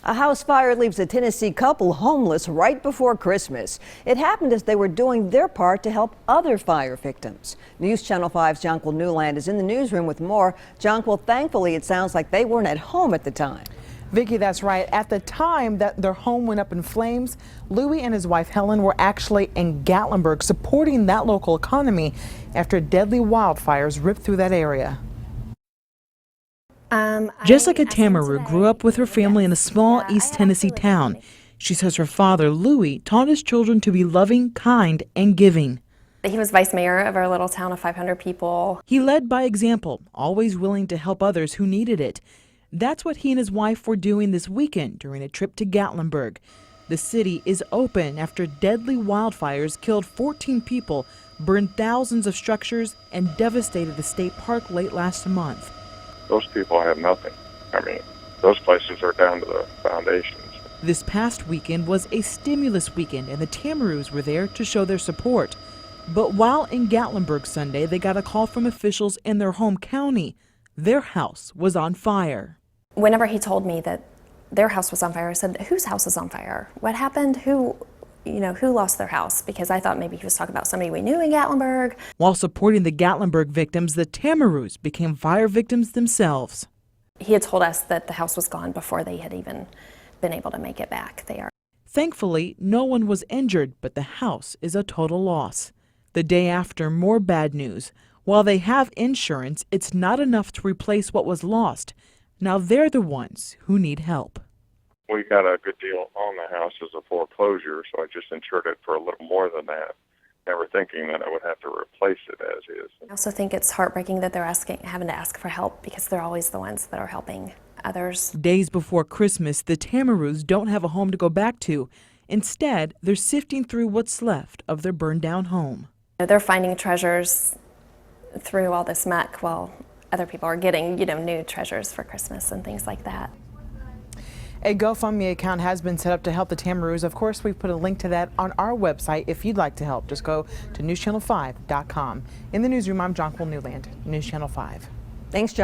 A house fire leaves a Tennessee couple homeless right before Christmas. It happened as they were doing their part to help other fire victims. News Channel 5's Jonquil Newland is in the newsroom with more. Jonquil, thankfully it sounds like they weren't at home at the time. Vicki, that's right. At the time that their home went up in flames, Louis and his wife Helen were actually in Gatlinburg supporting that local economy after deadly wildfires ripped through that area. Jessica Tamaru grew up with her family in a small East Tennessee town. She says her father, Louis, taught his children to be loving, kind, and giving. He was vice mayor of our little town of 500 people. He led by example, always willing to help others who needed it. That's what he and his wife were doing this weekend during a trip to Gatlinburg. The city is open after deadly wildfires killed 14 people, burned thousands of structures, and devastated the state park late last month. Those people have nothing. I mean, those places are down to the foundations. This past weekend was a stimulus weekend, and the Tamarus were there to show their support. But while in Gatlinburg Sunday, they got a call from officials in their home county. Their house was on fire. Whenever he told me that their house was on fire, I said, whose house is on fire? What happened? Who lost their house? Because I thought maybe he was talking about somebody we knew in Gatlinburg. While supporting the Gatlinburg victims, the Tamarus became fire victims themselves. He had told us that the house was gone before they had even been able to make it back. They are. Thankfully, no one was injured, but the house is a total loss. The day after, more bad news. While they have insurance, it's not enough to replace what was lost. Now they're the ones who need help. We got a good deal on the house as a foreclosure, so I just insured it for a little more than that, never thinking that I would have to replace it as is. I also think it's heartbreaking that they're having to ask for help because they're always the ones that are helping others. Days before Christmas, the Tamarus don't have a home to go back to. Instead, they're sifting through what's left of their burned down home. They're finding treasures through all this muck while other people are getting, new treasures for Christmas and things like that. A GoFundMe account has been set up to help the Tamarus. Of course, we've put a link to that on our website. If you'd like to help, just go to newschannel5.com. In the newsroom, I'm Jonquil Newland, News Channel 5. Thanks, John.